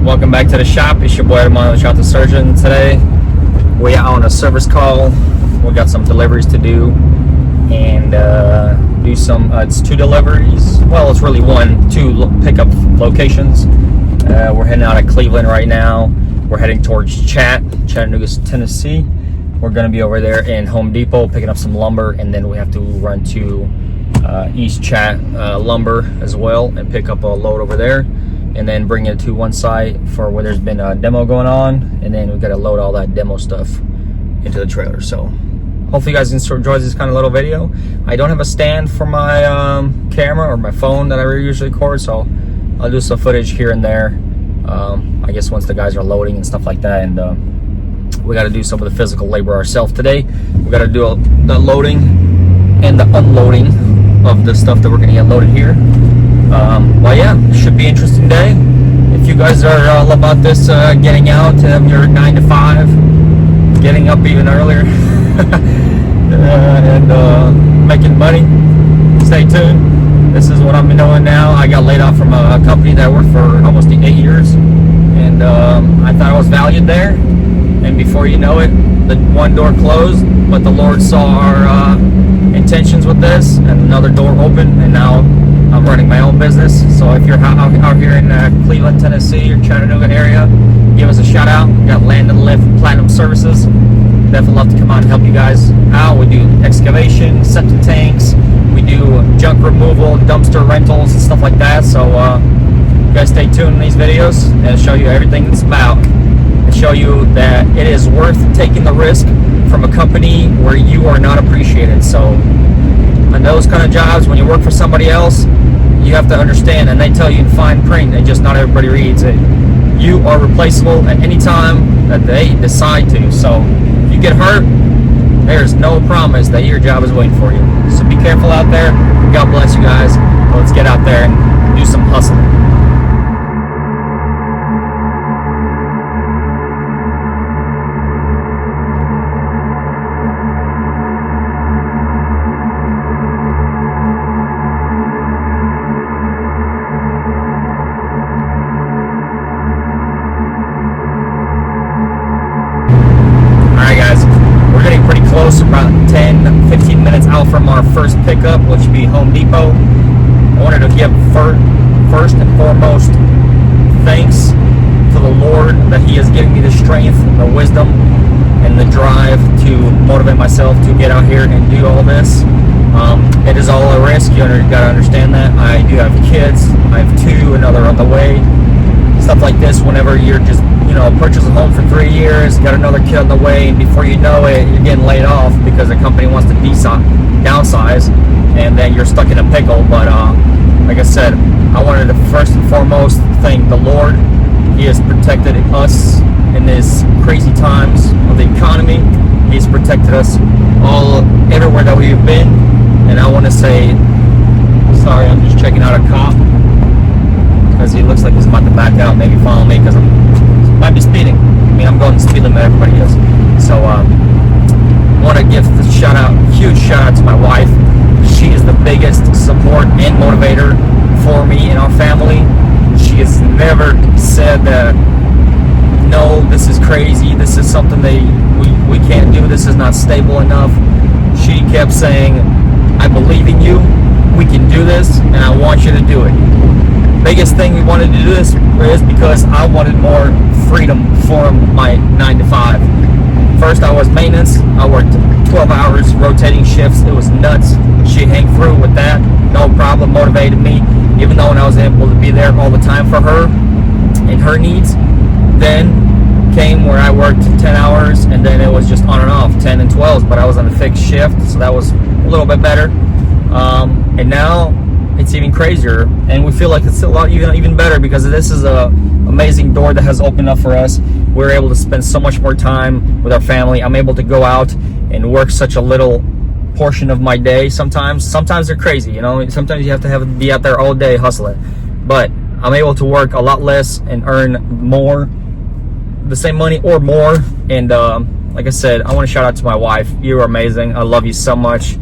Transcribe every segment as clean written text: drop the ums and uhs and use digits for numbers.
Welcome back to the shop. It's your boy Romanovich, the surgeon. Today we are on a service call. We got some deliveries to do and do some. It's 2 deliveries. Well, it's really 2 pickup locations. We're heading out of Cleveland right now. We're heading towards Chattanooga, Tennessee. We're going to be over there in Home Depot picking up some lumber, and then we have to run to East Chat Lumber as well and pick up a load over there, and then bring it to one site for where there's been a demo going on, and then we got to load all that demo stuff into the trailer. So hopefully you guys enjoy this kind of little video. I don't have a stand for my camera or my phone that I usually record, so I'll do some footage here and there. I guess once the guys are loading and stuff like that, and we got to do some of the physical labor ourselves today. We got to do the loading and the unloading of the stuff that we're going to get loaded here. Well, yeah, should be an interesting day. If you guys are all about this getting out of your 9 to 5, getting up even earlier, and making money, stay tuned. This is what I'm doing now. I got laid off from a company that I worked for almost 8 years, and I thought I was valued there. And before you know it, the one door closed, but the Lord saw our intentions with this, and another door opened, and now I'm running my own business. So if you're out here in Cleveland, Tennessee, or Chattanooga area, give us a shout out. We got Land and Lift Platinum Services. Definitely love to come out and help you guys out. We do excavation, septic tanks, we do junk removal, dumpster rentals, and stuff like that. So you guys stay tuned in these videos, and I'll show you everything it's about. Show you that it is worth taking the risk from a company where you are not appreciated. So on those kind of jobs, when you work for somebody else, you have to understand, and they tell you in fine print, and just not everybody reads it, you are replaceable at any time that they decide to. So if you get hurt, there's no promise that your job is waiting for you. So be careful out there. God bless you guys. Let's get out there and do some hustling. About 10-15 minutes out from our first pickup, which would be Home Depot. I wanted to give first and foremost thanks to the Lord that He has given me the strength, the wisdom, and the drive to motivate myself to get out here and do all this. It is all a risk. You got to understand that. I do have kids. I have 2, another on the way. Stuff like this, whenever you're just purchase a home for 3 years, got another kid on the way, and before you know it, you're getting laid off because the company wants to downsize, and then you're stuck in a pickle. But like I said, I wanted to first and foremost thank the Lord. He has protected us in these crazy times of the economy. He's protected us everywhere that we've been, and I want to say sorry. I'm just checking out a cop because he looks like he's about to back out, maybe follow me because might be speeding. I mean, I'm going the speed limit, everybody is. So I want to give the huge shout out to my wife. She is the biggest support and motivator for me and our family. She has never said that, no, this is crazy, this is something that we can't do, this is not stable enough. She kept saying, I believe in you, we can do this, and I want you to do it. Biggest thing we wanted to do this is because I wanted more freedom from my 9 to 5. First, I was maintenance. I worked 12 hours, rotating shifts. It was nuts. She hung through with that, no problem, motivated me, even though I was able to be there all the time for her and her needs. Then came where I worked 10 hours, and then it was just on and off, 10 and 12s, but I was on a fixed shift, so that was a little bit better. And now it's even crazier, and we feel like it's a lot even better because this is a amazing door that has opened up for us. We're able to spend so much more time with our family. I'm able to go out and work such a little portion of my day. Sometimes they're crazy, sometimes you have to be out there all day hustling, but I'm able to work a lot less and earn more, the same money or more. And like I said, I want to shout out to my wife. You are amazing. I love you so much.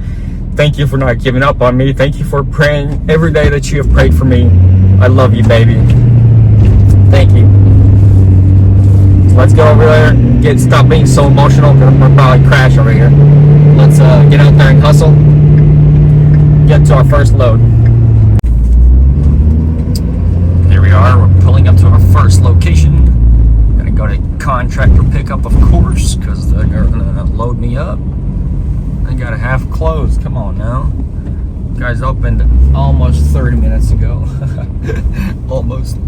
Thank you for not giving up on me. Thank you for praying every day that you have prayed for me. I love you, baby. Thank you. let's go over there and stop being so emotional because we'll probably crash over here. Let's get out there and hustle. Get to our first load. Here we are. We're pulling up to our first location. Gonna go to contractor pickup, of course, because they're gonna load me up. I got a half closed. Come on now. Guys opened almost 30 minutes ago. Almost.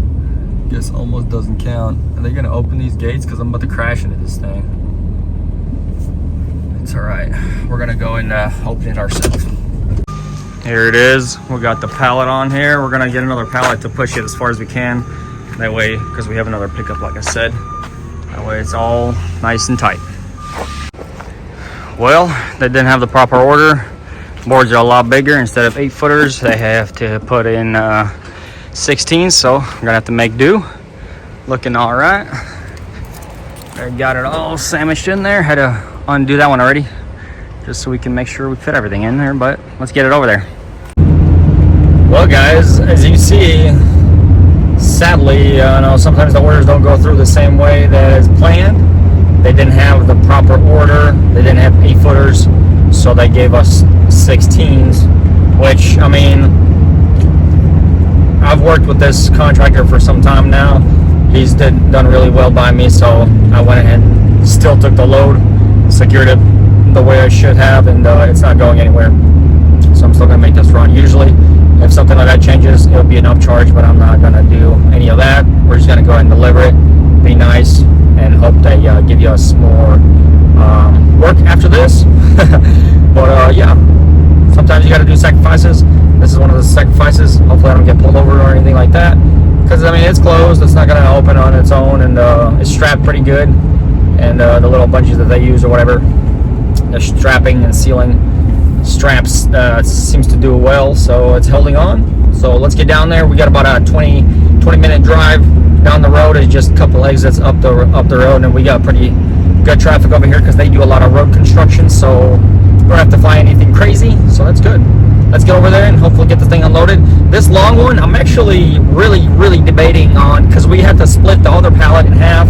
Guess almost doesn't count. Are they gonna open these gates? Because I'm about to crash into this thing. It's alright. We're gonna go and open it ourselves. Here it is. We got the pallet on here. We're gonna get another pallet to push it as far as we can. That way, because we have another pickup, like I said. That way it's all nice and tight. Well, they didn't have the proper order. Boards are a lot bigger. Instead of 8-footers, they have to put in 16, so I'm gonna have to make do. Looking all right. I got it all sandwiched in there. Had to undo that one already, just so we can make sure we fit everything in there, but let's get it over there. Well guys, as you see, sadly, sometimes the orders don't go through the same way that is planned. They didn't have the proper order. They didn't have 8-footers, so they gave us 16s, which, I mean, I've worked with this contractor for some time now. He's done really well by me, so I went ahead and still took the load, secured it the way I should have, and it's not going anywhere. So I'm still gonna make this run. Usually, if something like that changes, it'll be an upcharge, but I'm not gonna do any of that. We're just gonna go ahead and deliver it, be nice, and hope they give us more work after this. But yeah, sometimes you gotta do sacrifices. This is one of the sacrifices. Hopefully I don't get pulled over or anything like that, because I mean, it's closed, it's not gonna open on its own, and it's strapped pretty good, and the little bungees that they use or whatever, the strapping and sealing straps seems to do well, so it's holding on. So let's get down there. We got about a 20-minute drive down the road. It's just a couple exits up the road, and we got pretty good traffic over here because they do a lot of road construction, so we don't have to fly anything crazy, so that's good. Let's get over there and hopefully get the thing unloaded. This long one, I'm actually really debating on, because we had to split the other pallet in half.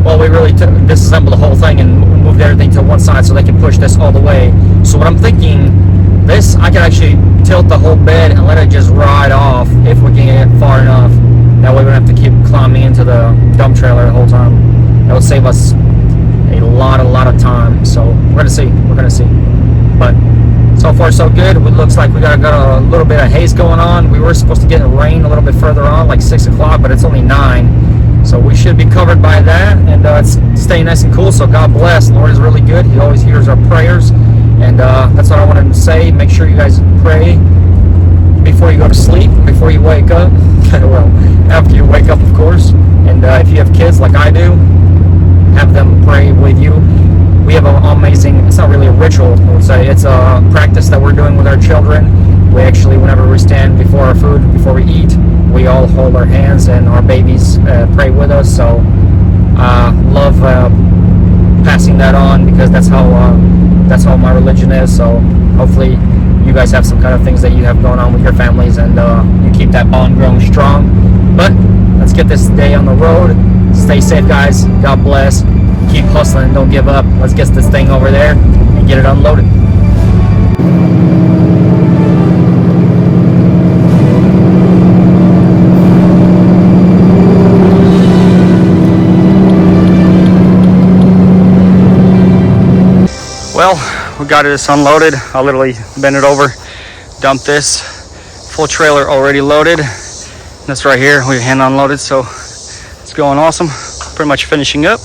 Well, we really disassembled the whole thing and moved everything to one side so they can push this all the way. So what I'm thinking, this, I can actually tilt the whole bed and let it just ride off if we can get far enough. That way we don't have to keep climbing into the dump trailer the whole time. That will save us a lot of time. So we're gonna see. But so far so good. It looks like we got a little bit of haze going on. We were supposed to get rain a little bit further on, like 6 o'clock, but it's only 9. So we should be covered by that, and it's staying nice and cool. So God bless. The Lord is really good. He always hears our prayers, and that's what I wanted to say. Make sure you guys pray before you go to sleep, before you wake up. Well, after you wake up, of course. And if you have kids like I do, have them pray with you. We have an amazing, it's not really a ritual, I would say, it's a practice that we're doing with our children. We actually, whenever we stand before our food, before we eat, we all hold our hands and our babies pray with us. So love passing that on, because that's how my religion is. So hopefully you guys have some kind of things that you have going on with your families, and you keep that bond growing strong. But let's get this day on the road. Stay safe, guys. God bless. Keep hustling. Don't give up. Let's get this thing over there and get it unloaded. Well, we got this unloaded. I'll literally bend it over, dump this. Full trailer already loaded. That's right here. We hand unloaded, so it's going awesome. Pretty much finishing up.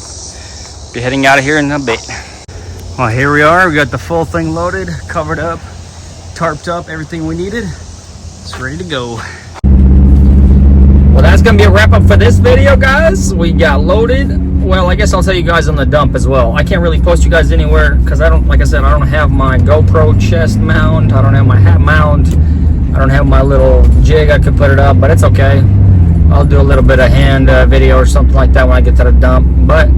Be heading out of here in a bit. Well, here we are. We got the full thing loaded, covered up, tarped up, everything we needed. It's ready to go. Well, that's gonna be a wrap up for this video, guys. We got loaded. Well, I guess I'll tell you guys on the dump as well. I can't really post you guys anywhere because I don't, like I said, I don't have my GoPro chest mount. I don't have my hat mount. I don't have my little jig. I could put it up, but it's okay. I'll do a little bit of hand video or something like that when I get to the dump. But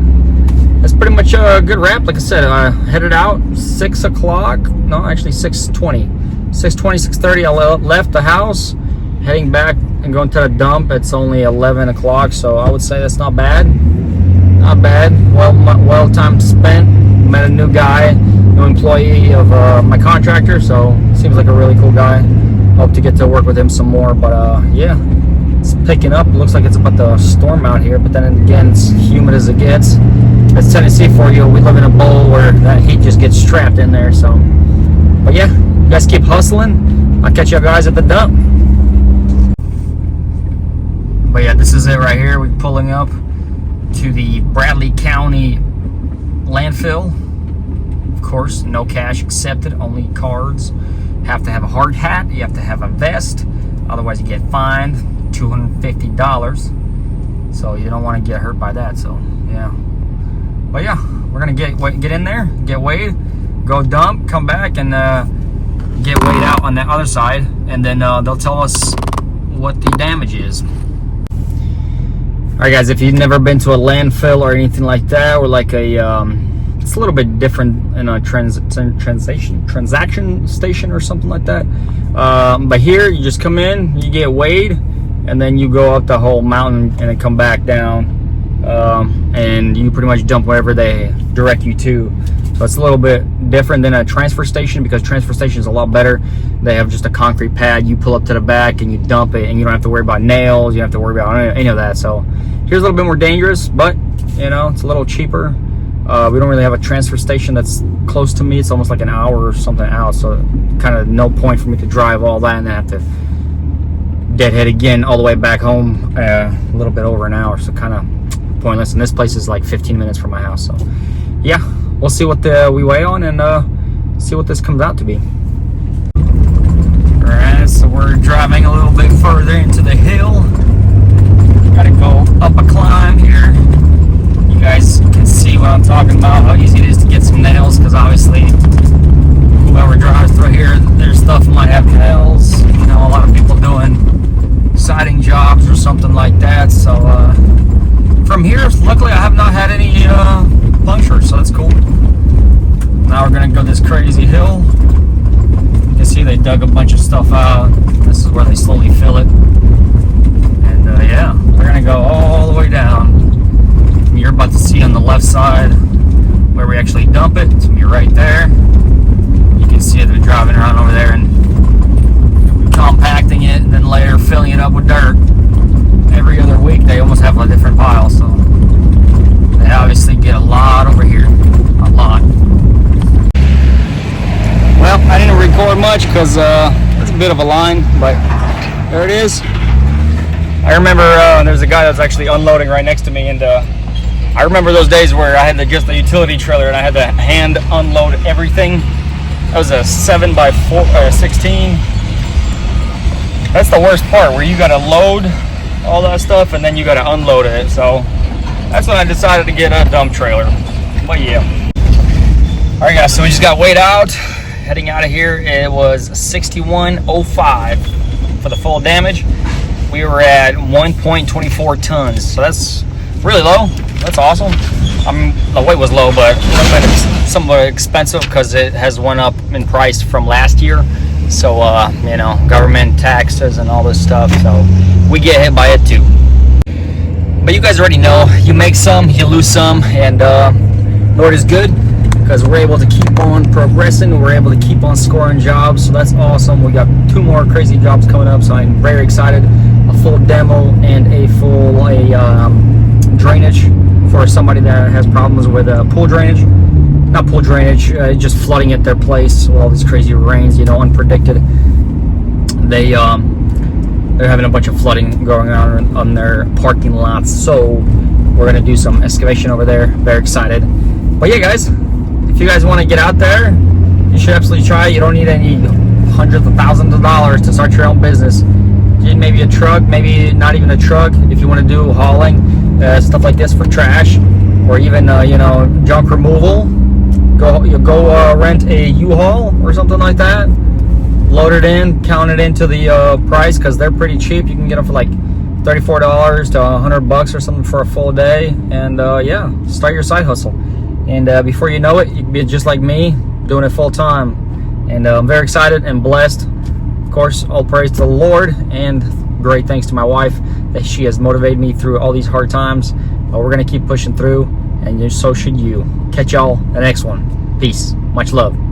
that's pretty much a good wrap. Like I said, I headed out 6 o'clock. No, actually 6:20. 6:30, I left the house. Heading back and going to the dump. It's only 11 o'clock, so I would say that's not bad. not bad. Well time spent. Met a new guy, new employee of my contractor, so seems like a really cool guy. Hope to get to work with him some more, but yeah, it's picking up. Looks like it's about to storm out here, but then again, it's humid as it gets. It's Tennessee for you. We live in a bowl where that heat just gets trapped in there, so. But yeah, you guys keep hustling. I'll catch you guys at the dump. But yeah, this is it right here. We're pulling up to the Bradley County landfill. Of course, no cash accepted, only cards. Have to have a hard hat, you have to have a vest, otherwise you get fined $250. So you don't want to get hurt by that, so yeah. But yeah, we're gonna get in there, get weighed, go dump, come back and get weighed out on the other side, and then they'll tell us what the damage is. Alright guys, if you've never been to a landfill or anything like that, or like a it's a little bit different in a transaction station or something like that, but here you just come in, you get weighed, and then you go up the whole mountain and then come back down, and you pretty much dump wherever they direct you to. So it's a little bit different than a transfer station, because transfer station is a lot better. They have just a concrete pad. You pull up to the back and you dump it, and you don't have to worry about nails. You don't have to worry about any of that. So here's a little bit more dangerous, but you know, it's a little cheaper. We don't really have a transfer station that's close to me. It's almost like an hour or something out, so kind of no point for me to drive all that and then have to deadhead again all the way back home, a little bit over an hour, so kind of pointless. And this place is like 15 minutes from my house, so yeah, we'll see what we weigh on and see what this comes out to be. Alright, so we're driving a little bit further into the hill. Gotta go up a climb here. You guys can see what I'm talking about, how easy it is to get some nails, because obviously whoever drives through here, their stuff might have nails. You know, a lot of people doing siding jobs or something like that. So from here, luckily I have not had any punctures, so that's cool. Now we're gonna go this crazy hill. You can see they dug a bunch of stuff out. This is where they slowly fill it. And yeah, we're gonna go all the way down. You're about to see on the left side where we actually dump it. It's gonna be right there. You can see it, they're driving around over there and compacting it, and then later filling it up with dirt. Every other week they almost have a different pile, so they obviously get a lot over here. A lot. Well, I didn't record much because it's a bit of a line, but there it is. I remember there's a guy that's actually unloading right next to me, and I remember those days where I had just a utility trailer and I had to hand unload everything. That was a 7x16. That's the worst part, where you gotta load all that stuff and then you gotta unload it. So that's when I decided to get a dump trailer. But yeah. All right guys, so we just got weighed out. Heading out of here, it was 61.05 for the full damage. We were at 1.24 tons, so that's really low. That's awesome. The weight was low, but it's somewhat expensive because it has went up in price from last year. So you know, government taxes and all this stuff, so we get hit by it too. But you guys already know, you make some, you lose some, and Lord is good, because we're able to keep on progressing. We're able to keep on scoring jobs, so that's awesome. We got 2 more crazy jobs coming up, so I'm very excited. A full demo and a full drainage for somebody that has problems with pool drainage. Not pool drainage, just flooding at their place with all these crazy rains, you know, unpredicted. They're having a bunch of flooding going on their parking lots, so we're gonna do some excavation over there. Very excited. But yeah guys, if you guys want to get out there, you should absolutely try it. You don't need any hundreds of thousands of dollars to start your own business. You need maybe a truck, maybe not even a truck, if you want to do hauling, stuff like this for trash, or even you know, junk removal. Go rent a U-Haul or something like that. Load it in, count it into the price, because they're pretty cheap. You can get them for like $34 to $100 or something for a full day, and yeah, start your side hustle. And before you know it, you can be just like me, doing it full time. And I'm very excited and blessed. Of course, all praise to the Lord, and great thanks to my wife that she has motivated me through all these hard times. but we're going to keep pushing through, and so should you. Catch y'all the next one. Peace. Much love.